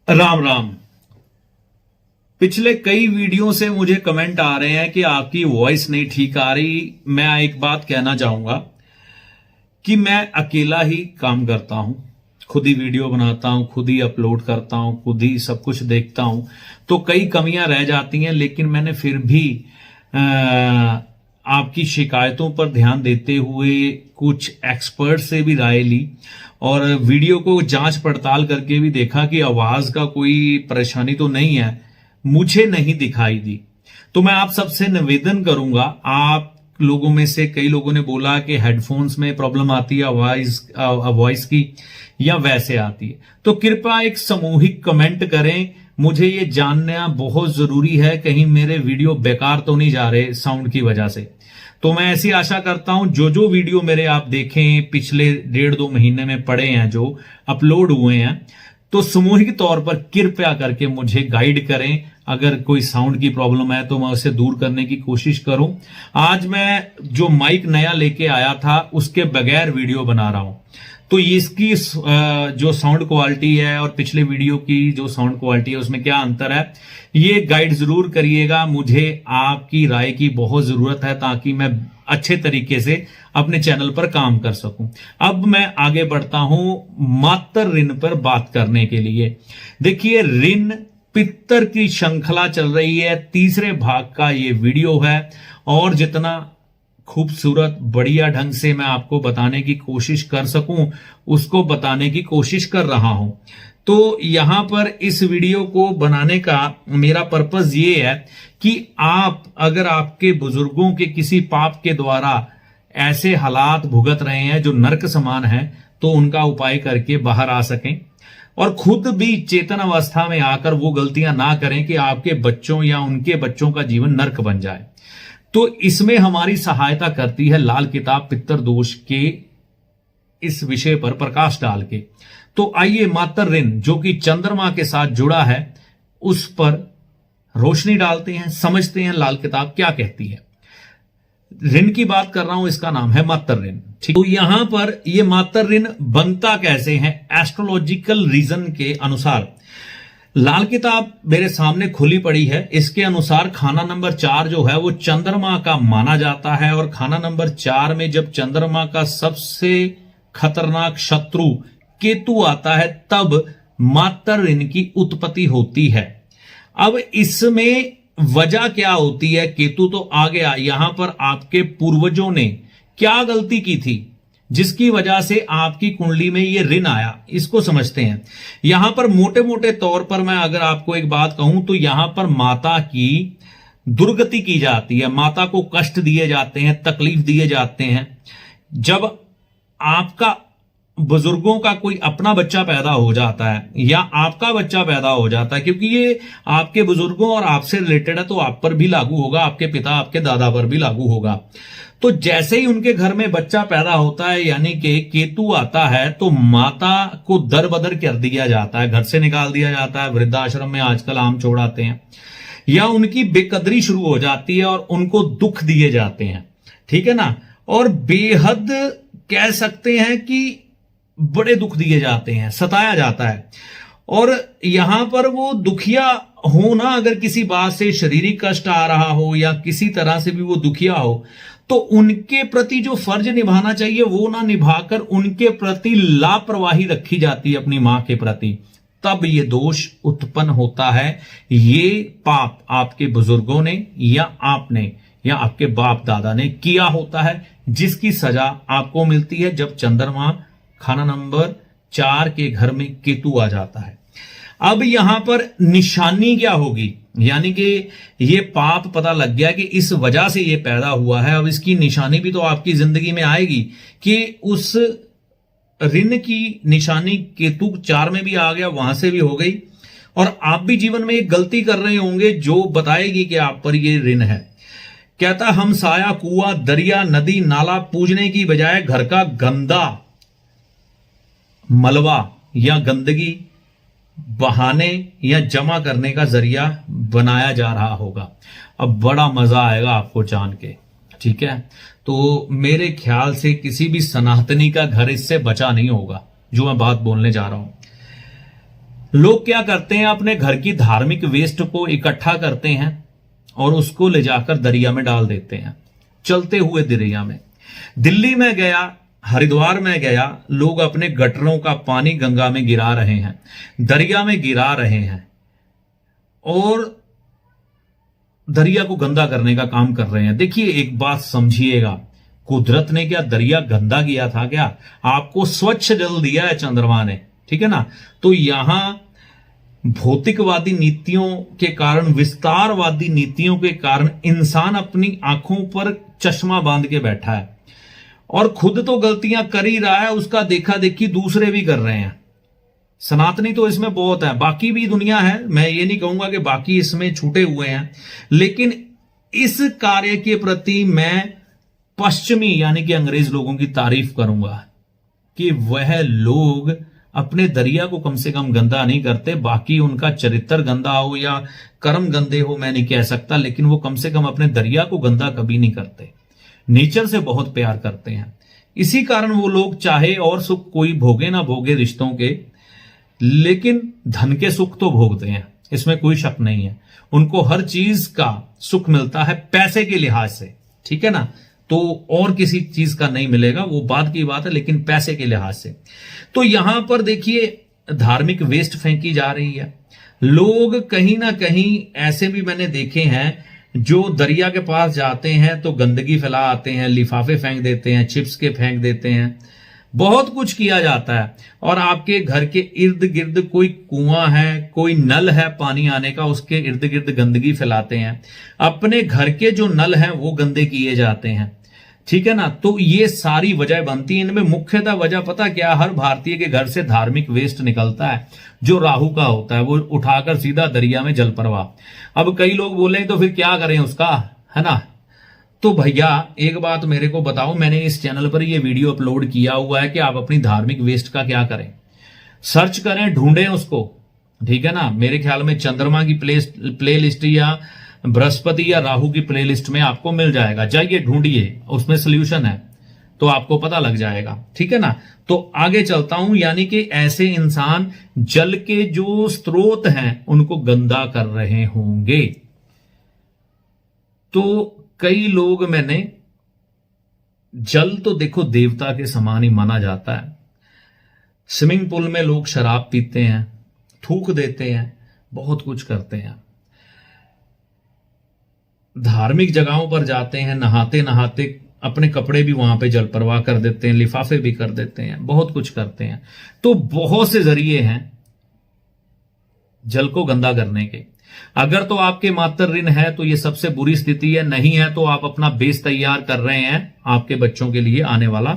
राम राम। पिछले कई वीडियो से मुझे कमेंट आ रहे हैं कि आपकी वॉइस नहीं ठीक आ रही। मैं एक बात कहना चाहूंगा कि मैं अकेला ही काम करता हूं, खुद ही वीडियो बनाता हूं, खुद ही अपलोड करता हूं, खुद ही सब कुछ देखता हूं, तो कई कमियां रह जाती हैं। लेकिन मैंने फिर भी आपकी शिकायतों पर ध्यान देते हुए कुछ एक्सपर्ट से भी राय ली और वीडियो को जांच पड़ताल करके भी देखा कि आवाज का कोई परेशानी तो नहीं है, मुझे नहीं दिखाई दी। तो मैं आप सबसे निवेदन करूंगा, आप लोगों में से कई लोगों ने बोला कि हेडफोन्स में प्रॉब्लम आती है वॉइस की या वैसे आती है, तो कृपया एक सामूहिक कमेंट करें। मुझे ये जानना बहुत जरूरी है, कहीं मेरे वीडियो बेकार तो नहीं जा रहे साउंड की वजह से। तो मैं ऐसी आशा करता हूं जो वीडियो मेरे आप देखें पिछले 1.5-2 महीने में पड़े हैं, जो अपलोड हुए हैं, तो सामूहिक तौर पर कृपया करके मुझे गाइड करें। अगर कोई साउंड की प्रॉब्लम है तो मैं उसे दूर करने की कोशिश करूं। आज मैं जो माइक नया लेके आया था उसके बगैर वीडियो बना रहा हूं, तो इसकी जो साउंड क्वालिटी है और पिछले वीडियो की जो साउंड क्वालिटी है उसमें क्या अंतर है, ये गाइड जरूर करिएगा। मुझे आपकी राय की बहुत जरूरत है ताकि मैं अच्छे तरीके से अपने चैनल पर काम कर सकूं। अब मैं आगे बढ़ता हूं मातर ऋण पर बात करने के लिए। देखिए, ऋण पितर की श्रृंखला चल रही है, तीसरे भाग का ये वीडियो है और जितना खूबसूरत बढ़िया ढंग से मैं आपको बताने की कोशिश कर सकूं उसको बताने की कोशिश कर रहा हूं। तो यहां पर इस वीडियो को बनाने का मेरा पर्पस ये है कि आप, अगर आपके बुजुर्गों के किसी पाप के द्वारा ऐसे हालात भुगत रहे हैं जो नरक समान है, तो उनका उपाय करके बाहर आ सकें और खुद भी चेतन अवस्था में आकर वो गलतियां ना करें कि आपके बच्चों या उनके बच्चों का जीवन नरक बन जाए। तो इसमें हमारी सहायता करती है लाल किताब पितर दोष के इस विषय पर प्रकाश डाल के। तो आइए मातर ऋण जो कि चंद्रमा के साथ जुड़ा है उस पर रोशनी डालते हैं, समझते हैं लाल किताब क्या कहती है। ऋण की बात कर रहा हूं, इसका नाम है मातर ऋण। ठीक, तो यहां पर यह मातर ऋण बनता कैसे है एस्ट्रोलॉजिकल रीजन के अनुसार। लाल किताब मेरे सामने खुली पड़ी है, इसके अनुसार खाना नंबर 4 जो है वो चंद्रमा का माना जाता है और खाना नंबर 4 में जब चंद्रमा का सबसे खतरनाक शत्रु केतु आता है तब मातर ऋण की उत्पत्ति होती है। अब इसमें वजह क्या होती है, केतु तो आ गया, यहां पर आपके पूर्वजों ने क्या गलती की थी जिसकी वजह से आपकी कुंडली में ये ऋण आया, इसको समझते हैं। यहां पर मोटे मोटे तौर पर मैं अगर आपको एक बात कहूं तो यहां पर माता की दुर्गति की जाती है, माता को कष्ट दिए जाते हैं, तकलीफ दिए जाते हैं। जब आपका बुजुर्गों का कोई अपना बच्चा पैदा हो जाता है या आपका बच्चा पैदा हो जाता है, क्योंकि ये आपके बुजुर्गों और आपसे रिलेटेड है, तो आप पर भी लागू होगा, आपके पिता आपके दादा पर भी लागू होगा। तो जैसे ही उनके घर में बच्चा पैदा होता है यानी कि केतु आता है, तो माता को दर बदर कर दिया जाता है, घर से निकाल दिया जाता है, वृद्धाश्रम में आजकल आम छोड़ाते हैं, या उनकी बेकदरी शुरू हो जाती है और उनको दुख दिए जाते हैं। ठीक है ना, और बेहद कह सकते हैं कि बड़े दुख दिए जाते हैं, सताया जाता है। और यहां पर वो दुखिया हो ना, अगर किसी बात से शारीरिक कष्ट आ रहा हो या किसी तरह से भी वो दुखिया हो, तो उनके प्रति जो फर्ज निभाना चाहिए वो ना निभाकर उनके प्रति लापरवाही रखी जाती है अपनी मां के प्रति, तब ये दोष उत्पन्न होता है। ये पाप आपके बुजुर्गों ने या आपने या आपके बाप दादा ने किया होता है, जिसकी सजा आपको मिलती है जब चंद्रमा खाना नंबर 4 के घर में केतु आ जाता है। अब यहां पर निशानी क्या होगी, यानी कि ये पाप पता लग गया कि इस वजह से ये पैदा हुआ है, अब इसकी निशानी भी तो आपकी जिंदगी में आएगी कि उस ऋण की निशानी केतु 4 में भी आ गया, वहां से भी हो गई, और आप भी जीवन में एक गलती कर रहे होंगे जो बताएगी कि आप पर ये ऋण है। कहता हम साया कुआ दरिया नदी नाला पूजने की बजाय घर का गंदा मलबा या गंदगी बहाने या जमा करने का जरिया बनाया जा रहा होगा। अब बड़ा मजा आएगा आपको जान के, ठीक है। तो मेरे ख्याल से किसी भी सनातनी का घर इससे बचा नहीं होगा, जो मैं बात बोलने जा रहा हूं। लोग क्या करते हैं, अपने घर की धार्मिक वेस्ट को इकट्ठा करते हैं और उसको ले जाकर दरिया में डाल देते हैं, चलते हुए दरिया में। दिल्ली में गया, हरिद्वार में गया, लोग अपने गटरों का पानी गंगा में गिरा रहे हैं, दरिया में गिरा रहे हैं और दरिया को गंदा करने का काम कर रहे हैं। देखिए, एक बात समझिएगा, कुदरत ने क्या दरिया गंदा किया था क्या? आपको स्वच्छ जल दिया है चंद्रमा ने, ठीक है ना। तो यहां भौतिकवादी नीतियों के कारण, विस्तारवादी नीतियों के कारण इंसान अपनी आंखों पर चश्मा बांध के बैठा है और खुद तो गलतियां कर ही रहा है, उसका देखा देखी दूसरे भी कर रहे हैं। सनातनी तो इसमें बहुत है, बाकी भी दुनिया है, मैं ये नहीं कहूंगा कि बाकी इसमें छूटे हुए हैं, लेकिन इस कार्य के प्रति मैं पश्चिमी यानी कि अंग्रेज लोगों की तारीफ करूंगा कि वह लोग अपने दरिया को कम से कम गंदा नहीं करते। बाकी उनका चरित्र गंदा हो या कर्म गंदे हो मैं नहीं कह सकता, लेकिन वो कम से कम अपने दरिया को गंदा कभी नहीं करते, नेचर से बहुत प्यार करते हैं। इसी कारण वो लोग चाहे और सुख कोई भोगे ना भोगे रिश्तों के, लेकिन धन के सुख तो भोगते हैं, इसमें कोई शक नहीं है। उनको हर चीज का सुख मिलता है पैसे के लिहाज से, ठीक है ना, तो और किसी चीज का नहीं मिलेगा, वो बाद की बात है, लेकिन पैसे के लिहाज से। तो यहां पर देखिए, धार्मिक वेस्ट फेंकी जा रही है। लोग कहीं ना कहीं ऐसे भी मैंने देखे हैं जो दरिया के पास जाते हैं तो गंदगी फैला आते हैं, लिफाफे फेंक देते हैं, चिप्स के फेंक देते हैं, बहुत कुछ किया जाता है। और आपके घर के इर्द गिर्द कोई कुआं है, कोई नल है पानी आने का, उसके इर्द गिर्द गंदगी फैलाते हैं। अपने घर के जो नल हैं वो गंदे किए जाते हैं, ठीक है ना। तो ये सारी वजह बनती है। इनमें मुख्यतः वजह पता क्या, हर भारतीय के घर से धार्मिक वेस्ट निकलता है जो राहु का होता है, वो उठाकर सीधा दरिया में जल प्रवाह। अब कई लोग बोले तो फिर क्या करें उसका, है ना। तो भैया एक बात मेरे को बताओ, मैंने इस चैनल पर ये वीडियो अपलोड किया हुआ है कि आप अपनी धार्मिक वेस्ट का क्या करें, सर्च करें, ढूंढें उसको, ठीक है ना। मेरे ख्याल में चंद्रमा की प्ले लिस्ट या बृहस्पति या राहु की प्लेलिस्ट में आपको मिल जाएगा, जाइए ढूंढिए, उसमें सोल्यूशन है, तो आपको पता लग जाएगा, ठीक है ना। तो आगे चलता हूं, यानी कि ऐसे इंसान जल के जो स्रोत हैं उनको गंदा कर रहे होंगे। तो कई लोग, मैंने जल तो देखो देवता के समान ही माना जाता है। स्विमिंग पूल में लोग शराब पीते हैं, थूक देते हैं, बहुत कुछ करते हैं। धार्मिक जगहों पर जाते हैं, नहाते नहाते अपने कपड़े भी वहां पे जल प्रवाह कर देते हैं, लिफाफे भी कर देते हैं, बहुत कुछ करते हैं। तो बहुत से जरिए हैं जल को गंदा करने के। अगर तो आपके मात्र ऋण है तो ये सबसे बुरी स्थिति है, नहीं है तो आप अपना बेस तैयार कर रहे हैं आपके बच्चों के लिए आने वाला,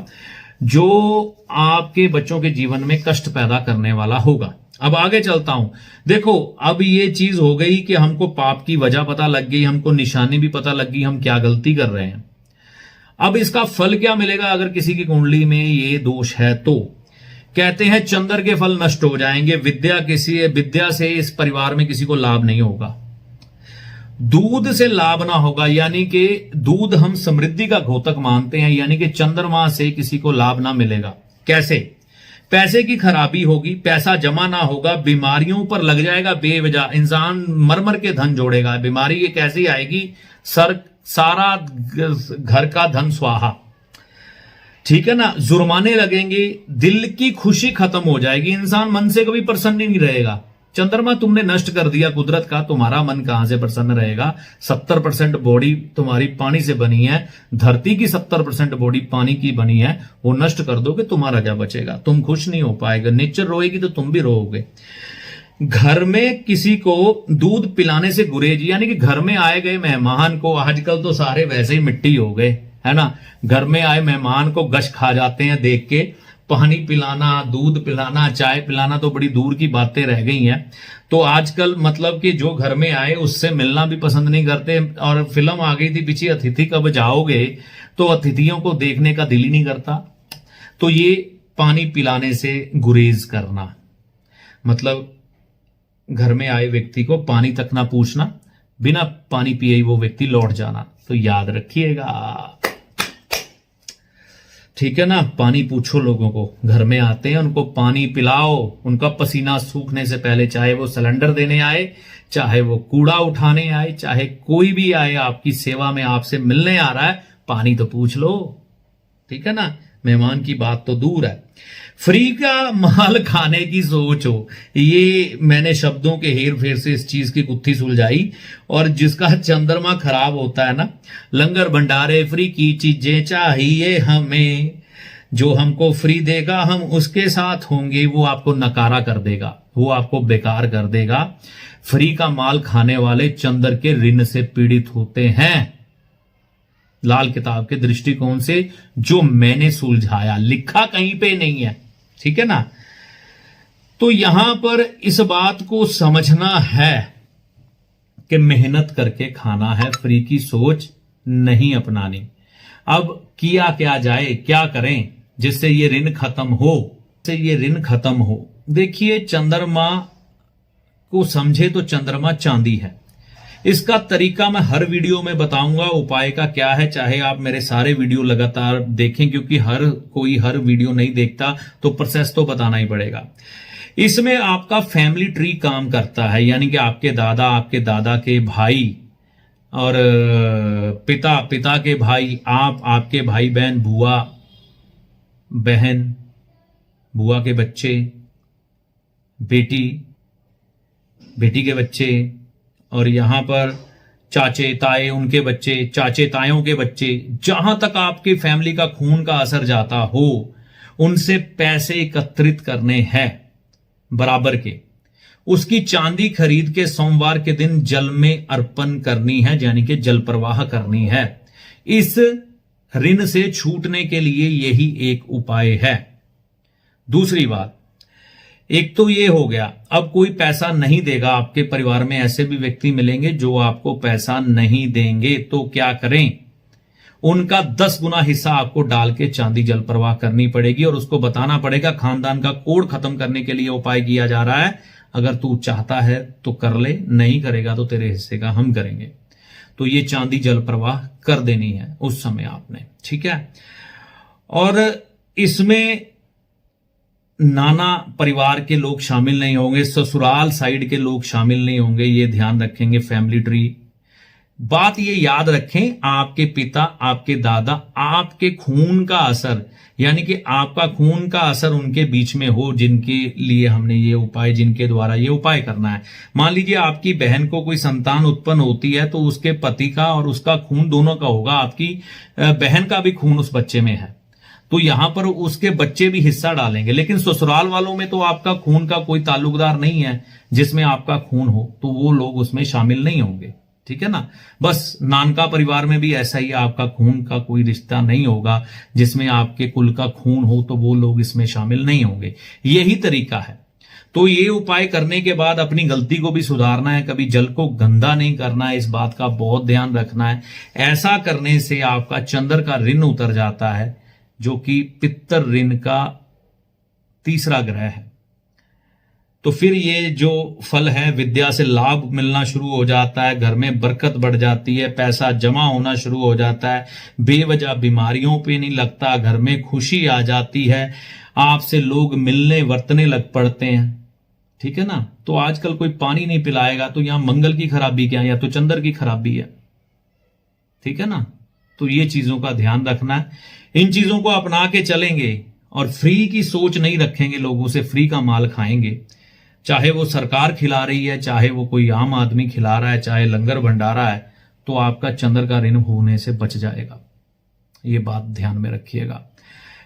जो आपके बच्चों के जीवन में कष्ट पैदा करने वाला होगा। अब आगे चलता हूं, देखो अब ये चीज हो गई कि हमको पाप की वजह पता लग गई, हमको निशानी भी पता लग गई, हम क्या गलती कर रहे हैं। अब इसका फल क्या मिलेगा अगर किसी की कुंडली में ये दोष है तो? कहते हैं चंद्र के फल नष्ट हो जाएंगे, विद्या से इस परिवार में किसी को लाभ नहीं होगा, दूध से लाभ ना होगा, यानी कि दूध हम समृद्धि का घोतक मानते हैं, यानी कि चंद्रमा से किसी को लाभ ना मिलेगा। कैसे? पैसे की खराबी होगी, पैसा जमा ना होगा, बीमारियों पर लग जाएगा बेवजह, इंसान मर के धन जोड़ेगा। बीमारी ये कैसी आएगी, सारा घर का धन स्वाहा, ठीक है ना, जुर्माने लगेंगे, दिल की खुशी खत्म हो जाएगी, इंसान मन से कभी प्रसन्न ही नहीं रहेगा। चंद्रमा तुमने नष्ट कर दिया कुदरत का, तुम्हारा मन कहां से प्रसन्न रहेगा? 70% बॉडी तुम्हारी पानी से बनी है, धरती की 70% बॉडी पानी की बनी है, वो नष्ट कर दोगे, तुम्हारा क्या बचेगा? तुम खुश नहीं हो पाएगा, नेचर रोएगी तो तुम भी रोओगे। घर में किसी को दूध पिलाने से गुरेज, यानी कि घर में आए गए मेहमान को, आजकल तो सारे वैसे ही मिट्टी हो गए, है ना, घर में आए मेहमान को गश खा जाते हैं देख के। पानी पिलाना, दूध पिलाना, चाय पिलाना तो बड़ी दूर की बातें रह गई हैं। तो आजकल मतलब कि जो घर में आए उससे मिलना भी पसंद नहीं करते। और फिल्म आ गई थी पीछे, अतिथि कब जाओगे, तो अतिथियों को देखने का दिल ही नहीं करता। तो ये पानी पिलाने से गुरेज करना, मतलब घर में आए व्यक्ति को पानी तक ना पूछना, बिना पानी पिए ही वो व्यक्ति लौट जाना। तो याद रखिएगा, ठीक है ना। पानी पूछो लोगों को, घर में आते हैं उनको पानी पिलाओ, उनका पसीना सूखने से पहले, चाहे वो सिलेंडर देने आए, चाहे वो कूड़ा उठाने आए, चाहे कोई भी आए आपकी सेवा में, आपसे मिलने आ रहा है, पानी तो पूछ लो, ठीक है ना। मेहमान की बात तो दूर है, फ्री का माल खाने की सोच हो, ये मैंने शब्दों के हेर फेर से इस चीज की गुत्थी सुलझाई। और जिसका चंद्रमा खराब होता है ना, लंगर भंडारे फ्री की चीजें चाहिए हमें, जो हमको फ्री देगा हम उसके साथ होंगे, वो आपको नकारा कर देगा, वो आपको बेकार कर देगा। फ्री का माल खाने वाले चंद्र के ऋण से पीड़ित होते हैं, लाल किताब के दृष्टिकोण से जो मैंने सुलझाया, लिखा कहीं पे नहीं है, ठीक है ना। तो यहां पर इस बात को समझना है कि मेहनत करके खाना है, फ्री की सोच नहीं अपनानी। अब किया क्या जाए, क्या करें जिससे ये ऋण खत्म हो। देखिए, चंद्रमा को समझे तो चंद्रमा चांदी है। इसका तरीका मैं हर वीडियो में बताऊंगा, उपाय का क्या है, चाहे आप मेरे सारे वीडियो लगातार देखें, क्योंकि हर कोई हर वीडियो नहीं देखता, तो प्रोसेस तो बताना ही पड़ेगा। इसमें आपका फैमिली ट्री काम करता है, यानी कि आपके दादा के भाई और पिता के भाई, आपके भाई बहन, बुआ के बच्चे, बेटी के बच्चे, और यहां पर चाचे ताए उनके बच्चे, चाचे तायों के बच्चे, जहां तक आपकी फैमिली का खून का असर जाता हो, उनसे पैसे एकत्रित करने हैं बराबर के। उसकी चांदी खरीद के सोमवार के दिन जल में अर्पण करनी है, यानी कि जल प्रवाह करनी है। इस ऋण से छूटने के लिए यही एक उपाय है। दूसरी बात, एक तो ये हो गया, अब कोई पैसा नहीं देगा, आपके परिवार में ऐसे भी व्यक्ति मिलेंगे जो आपको पैसा नहीं देंगे, तो क्या करें, उनका 10 गुना हिस्सा आपको डाल के चांदी जल प्रवाह करनी पड़ेगी, और उसको बताना पड़ेगा खानदान का कोड खत्म करने के लिए उपाय किया जा रहा है, अगर तू चाहता है तो कर ले, नहीं करेगा तो तेरे हिस्से का हम करेंगे। तो ये चांदी जल प्रवाह कर देनी है उस समय आपने, ठीक है। और इसमें नाना परिवार के लोग शामिल नहीं होंगे, ससुराल साइड के लोग शामिल नहीं होंगे, ये ध्यान रखेंगे। फैमिली ट्री, बात ये याद रखें, आपके पिता, आपके दादा, आपके खून का असर, यानी कि आपका खून का असर उनके बीच में हो, जिनके लिए हमने ये उपाय, जिनके द्वारा ये उपाय करना है। मान लीजिए आपकी बहन को कोई संतान उत्पन्न होती है, तो उसके पति का और उसका खून दोनों का होगा, आपकी बहन का भी खून उस बच्चे में है, तो यहां पर उसके बच्चे भी हिस्सा डालेंगे। लेकिन ससुराल वालों में तो आपका खून का कोई ताल्लुकदार नहीं है जिसमें आपका खून हो, तो वो लोग उसमें शामिल नहीं होंगे, ठीक है ना। बस नानका परिवार में भी ऐसा ही, आपका खून का कोई रिश्ता नहीं होगा जिसमें आपके कुल का खून हो, तो वो लोग इसमें शामिल नहीं होंगे। यही तरीका है। तो ये उपाय करने के बाद अपनी गलती को भी सुधारना है, कभी जल को गंदा नहीं करना है, इस बात का बहुत ध्यान रखना है। ऐसा करने से आपका चंद्र का ऋण उतर जाता है, जो कि पितर ऋण का तीसरा ग्रह है। तो फिर ये जो फल है, विद्या से लाभ मिलना शुरू हो जाता है, घर में बरकत बढ़ जाती है, पैसा जमा होना शुरू हो जाता है, बेवजह बीमारियों पे नहीं लगता, घर में खुशी आ जाती है, आपसे लोग मिलने वर्तने लग पड़ते हैं, ठीक है ना। तो आजकल कोई पानी नहीं पिलाएगा तो यहां मंगल की खराबी क्या, या तो चंद्र की खराबी है, ठीक है ना। तो ये चीजों का ध्यान रखना है, इन चीजों को अपना के चलेंगे और फ्री की सोच नहीं रखेंगे, लोगों से फ्री का माल खाएंगे, चाहे वो सरकार खिला रही है, चाहे वो कोई आम आदमी खिला रहा है, चाहे लंगर भंडारा है, तो आपका चंद्र का ऋण होने से बच जाएगा। ये बात ध्यान में रखिएगा।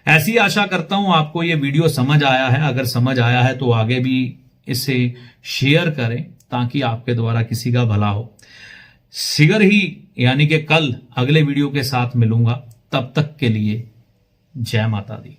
ऐसी आशा करता हूं आपको ये वीडियो समझ आया है। अगर समझ आया है तो आगे भी इसे शेयर करें ताकि आपके द्वारा किसी का भला हो। शीघ्र ही यानी कि कल अगले वीडियो के साथ मिलूंगा, तब तक के लिए जय माता दी।